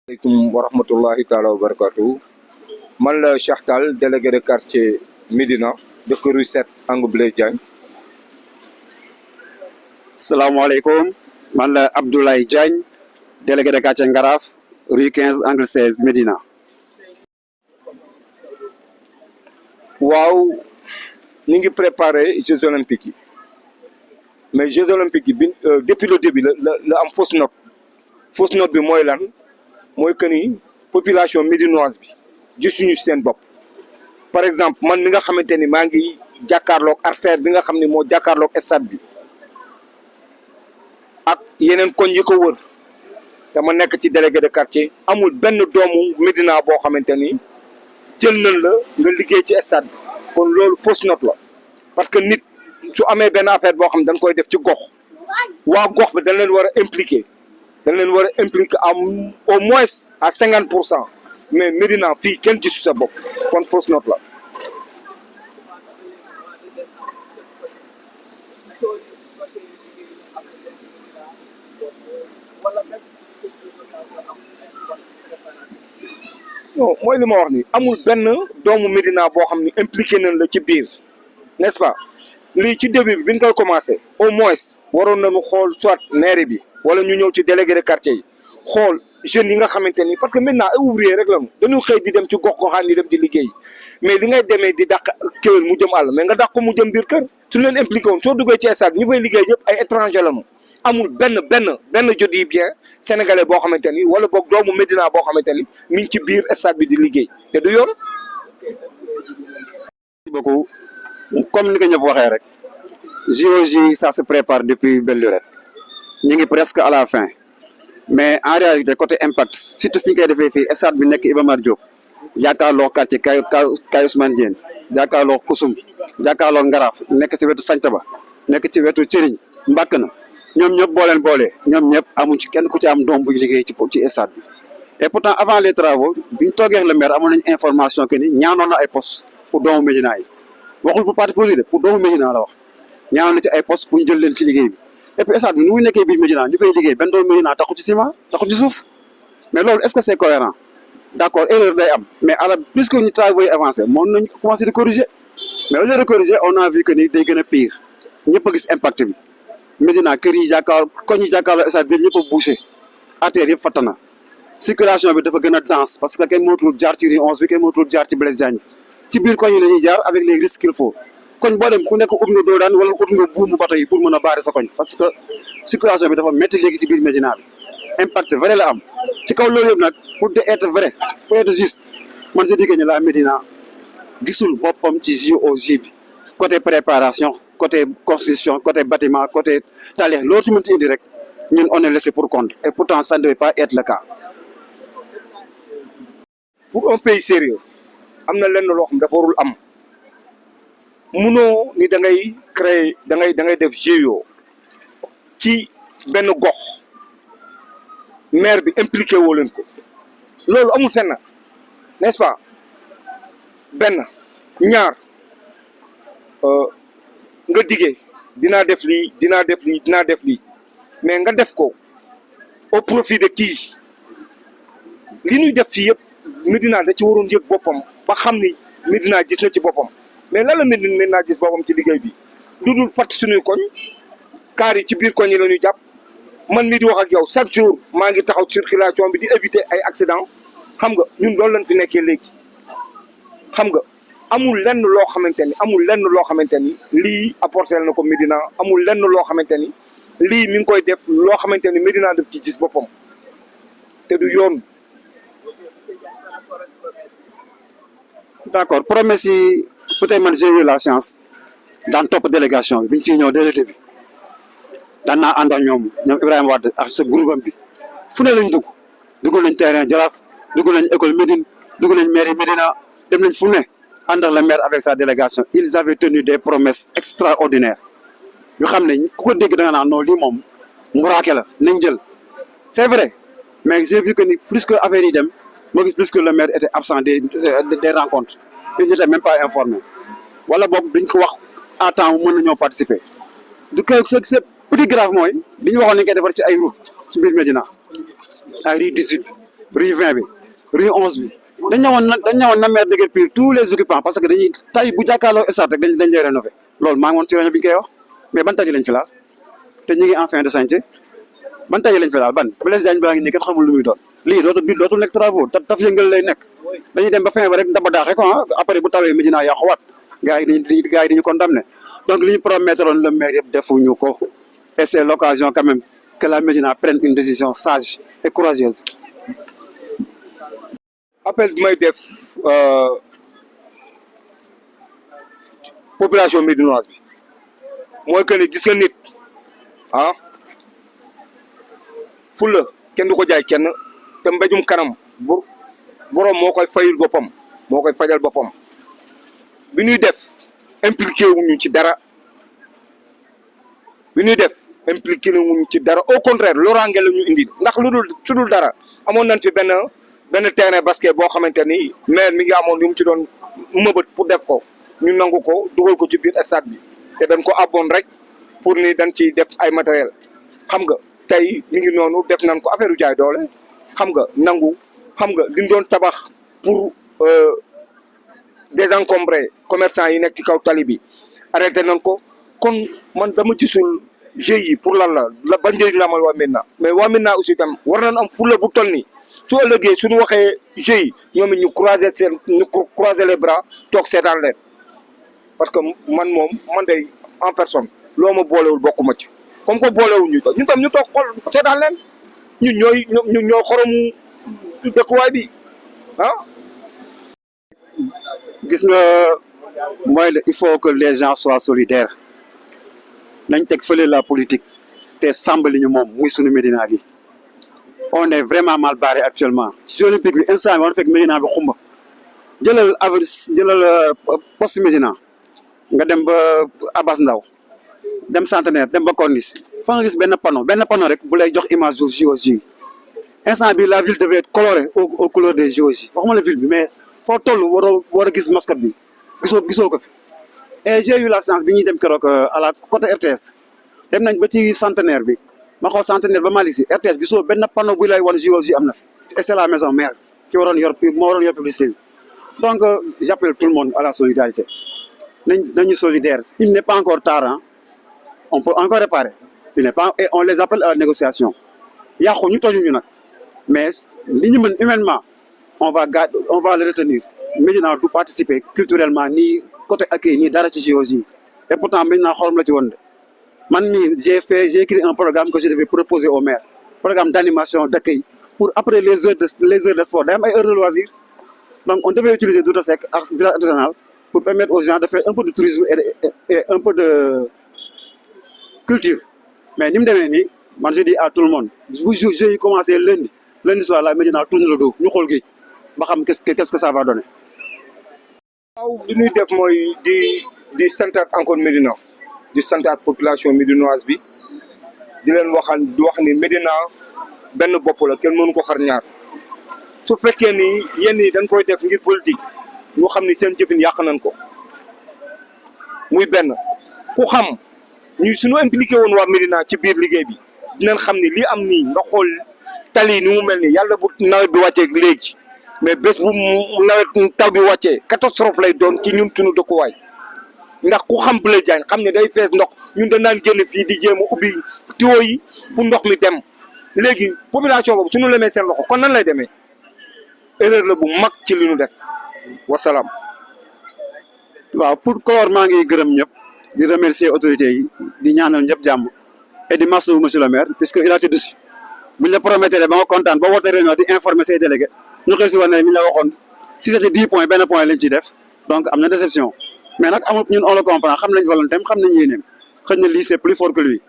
Alaikum wa rahmatullahi taala wa barakatuh. Man la Cheikh Tall délégué de quartier Médina de rue 7 angle Blaise Diagne. Salaamaaleykum man la Abdoulaye Diagne délégué de quartier Ngaraf rue 15 angle 16 Médina. waaw ñu ngi préparé Jeux olympiques yi mais Jeux olympiques yi depuis le début la am fausse note bi mooy lan mooy que ni population médinoise bi gisuñu seen bopp. par exemple man mi nga xamante ni maa ngi jàkkaarloog artère bi nga xam ni moo jàkkaarloog stade bi ak yeneen koñ yi ko wër te ma nekk ci délégué de quartier amul benn doomu Médina boo xamante ni jël nañ la nga liggéey ci stade bi kon loolu fausse note la parce que nit su amee benn affaire boo xam dañ koy def ci gox waa gox bi dañ leen war a impliquer au moins à 50%. Mais Médina fii kenn gisu sa bopp kon fausse note la. non mooy li ma wax ni amul benn doomu Médina boo xam ni impliqué nañ la ci biir n'est-ce pas lii ci début bi ñu koy commencé au moins waroon nañu xool soit mairie bi wala ñu ñëw ci délégué de quartier yi xool jeunes yi nga xamante ni parce que maintenant ay ouvrier rek lañu dañu xëy di dem ci gox-goxaan di dem di liggéey mais li ngay demee di dàq kéwél mu jëm àll mais nga dàq ko mu jëm biir kër su leen impliqué woon soo duggee ci stade ñu fay liggéey yëpp ay étranger lañu amul benn je dis bien sénégalais boo xamante ni wala boog doomu Médina boo xamante ni mi ngi ci biir stade bi di liggéey te du yoon. beaucoup comme ni ko ñëpp waxee rek JOJ ça se prépare depuis belle lurette ñu ngi presque à la fin mais en réalité côté impact surtout fi ñu koy defee fii stade bi nekk Iba Mar Diop jàkkaarloo quartier Kay Ousmane Diène jàkkaarloo Kusum jàkkaarloo Ngaraaf nekk ci wetu Santaba nekk ci wetu Cëriñ mbàkk na ñoom ñëpp boo leen boolee ñoom ñëpp amuñ ci kenn ku ci am doom buy liggéey ci stade bi et pourtant avant les travaux biñ toogee ak le maire amoon nañ information que ni ñaanoon na ay poste pour doomu Médina yi waxul pour parti politique pour doomu Médina la wax ñaanoon na ci ay poste pour ñu jël leen ci liggéey bi et puis stade bi nu muy nekkee biir Médina ñu koy liggéey benn doomu Médina taxu ci ciment taxu ci suuf mais loolu est-ce que c'est cohérent d'accord erreur day am mais alors plus que ñu travaux yi avancé moom nañ commencé di corriger mais au lieu de corriger on a vu que ni day gën a pire ñëpp a gis impact bi Médina kër yi jàkkaarloo koñ yi jàkkaarloo stade bi ñëpp a bouché artère yëpp fatt na circulation bi dafa gën a dense parce que kenn mënatul jaar ci rue 11 bi kenn mënatul jaar ci Blaise Diagne ci biir koñ yi la ñuy jaar avec les risques qu'il faut koñ boo dem ku nekk ut nga doodaan wala ut nga buumu bato yi pour mën a baare sa koñ parce que circulation bi dafa métti léegi ci biir Médina bi impact vrai la am ci kaw loolu yëpp nag pour être vrai pour être juste man je dis que ni la Médina gisul boppam ci JOJ bi côté préparation côté construction côté bâtiment côté tali loolu ci mënti indi rek ñun on est laissé pour compte et pourtant ça ne devait pas être le cas. pour un pays sérieux am na lenn loo xam dafa warul am munoo ni da ngay créer da ngay def GIE ci benn gox maire bi impliqué woo leen ko loolu amul fenn n'est-ce pas benn ñaar nga diggee dinaa def lii mais nga def ko au profit de qui li ñuy def fii yëpp Médina da ci waroon yëg boppam ba xam ni Médina gis na ci boppam mais lan la Médina gis boppam ci liggéey bi lu dul fàtt suñuy koñ kaar yi ci biir koñ yi la ñuy jàpp man mi di wax ak yow chaque jour maa ngi taxaw circulation bi di éviter ay accident xam nga ñun loolu lañ fi nekkee léegi xam nga amul lenn loo xamante ni lii apporter na ko Médina amul lenn loo xamante ni lii mi ngi koy def loo xamante ni Médina def ci gis boppam te du yoon. D'accord promesse yi peut-être man j'ai eu la chance daan topp délégation bi ñu ciy ñëw dès le début daan naa ànd ak ñoom Ibrahima Wade ak sa groupe am bi fu ne lañ dugg nañ terrain Jaraaf dugg nañ école Médine dugg nañ mairie Médina dem nañ fu ne ànd ak le maire avec sa délégation ils avaient tenu des promesses extraordinaires yu xam ne ku ko dégg da nga naan non lii moom muraake la nañ jël c'est vrai mais j'ai vu que ni plus que affaire yi dem moo gis plus que le maire était absent des rencontres ils n'étaient même pas informés wala boog duñ ko wax à temps mën nañoo participer du ko c'est plus grave mooy li ñu waxoon nañ koy defar ci ay route ci biir Médina ay rue 18 rue 20 bi rue 11 bi dañ ñëwoon na maire déguerpir tous les occupants parce que dañuy tay bu jàkkaarloo stade rek dañ lay rénover loolu maa ngi woon ci réunion bi ñu koy wax mais ban tali lañ fi laal te ñu ngi en fin de chantier ban tali lañ fi laal ban Blaise Diagne baa ngi nii kenn xamul lu muy doon lii dootul nekk travaux taf yëngal lay nekk dañuy dem ba fin ba rek daba daaxe ko après bu tawee Médina yàquwaat gars yi dañu condamné donc li ñu promettre le maire yëpp defuñu ko et c'est l'occasion quand même que la Médina prenne une décision sage et courageuse. appel bi may def population médinoise bi mooy que ni gis nga nit fulla kenn du ko jaay kenn te mbéjum kanam boroom moo koy fayul boppam moo koy fajal boppam bi ñuy def impliqué wuñu ci dara au contraire loraange la ñu indi ndax lu dul dara amoon nañ fi benn terrain basket boo xamante ni maire mi ngi amoon yu mu ci doon mëbët pour def ko ñu nangu ko dugal ko ci biir stade bi te dañ ko abboon rek pour ni dañ ci def ay matériel xam nga tey mi ngi noonu def nañ ko affaire u jaay doole xam nga nangu xam nga liñ doon tabax pour désencombrer commerçant yi nekk ci kaw tali bi arrêté nañ ko kon man dama gisul jeu yi pour lan la ba njëriñ la amal waa Médina mais waa Médina aussi tam war nañ am fulla bu toll nii su ëllëgee suñu waxee jeu yi ñoom it ñu croiser les bras toog seetaan leen parce que man day en personne loo ma boolewul bokkuma ci comme que boolewul ñun tam ñu toog xool seetaan leen ñun ñooy xoromu dëkkuwaay bi gis nga mooy il faut que les gens soient solidaires nañ teg fële la politique te sàmb li ñu moom muy sunu Médina gi on est vraiment mal barré actuellement ci olympique bi instant bi war na fekk Médina bi xumba jëlal poste Médina nga dem ba Abass Ndao dem Centenaire dem ba Corniche fa nga gis benn panneau rek bu lay jox image du JOJ instant bi la ville devait être colorée aux couleurs des JOJ waxuma la ville bi mais foo toll war a gis mascotte bi gisoo ko fi et j'ai eu la chance bi ñuy dem keroog à la côté RTS dem nañ ba ci Centenaire bi ma xool Centenaire ba Malick Sy RTS gisoo benn panneau bu lay wan JOJ am na fi et c'est la maison mère moo waroon yor publicité bi donc j'appelle tout le monde à la solidarité nañu solidaire il n'est pas encore tard on peut encore réparer il n'est pas et on les appelle à la négociation yàqu ñu tojuñu nag mais li ñu mën humainement on va le retenir Médina du participer culturellement ni côté accueil ni dara ci JOJ et pourtant Médina xolam la ci woon de man mii j'ai écrit un programme que je devais proposer au maire programme d'animation d'accueil pour après les heures de sport day am ay heures de loisir donc on devait utiliser Douta Seck ak village artisanal pour permettre aux gens de faire un peu de tourisme et un peu de culture mais ni mu demee nii man je dis à tout le monde bu jeux yi commencé lundi soir la Médina tourne le dos ñu xool géej ba xam qu'est-ce que ça va donner. waaw li ñuy def mooy di santaat encore Médina di santaat population médinoise bi di leen wax ni Médina benn bopp la kenn mënu ko xar ñaar su fekkee ni yenn yi dañ koy def ngir politique ñu xam ni seen jëfin yàq nañ ko muy benn ku xam ñuy suñu impliqué woon waa Médina ci biir liggéey bi dinañ xam ni lii am nii nga xool tali ni mu mel ni yàlla bu nawet bi wàccee léegi mais bés bu nawet taw bi wàccee catastrophe lay doon ci ñun suñu dëkkuwaay ndax ku xam Blaise Diagne xam ne day fees ndox ñun dañ daan génn fii di jéem a ubbi tuyau yi pour ndox mi dem léegi population boobu suñu lemee seen loxo kon nan lay demee erreur la bu mag ci li ñu def wasalaam. waaw pour clore maa ngi gërëm ñëpp di remercier autorités yi di ñaanal ñëpp jàmm et di masawu monsieur le maire puisque il a été déçu buñ la prometté ba nga kontaan ba woote réunion di informer say délégués ñu xëy si war ne mi ñu la waxoon si c'était 10 points benn point lañ ciy def donc am na déception mais nag amul ñun on le comprend xam nañ volonté xam nañ yéeneem xëy na lii c'est plus fort que lui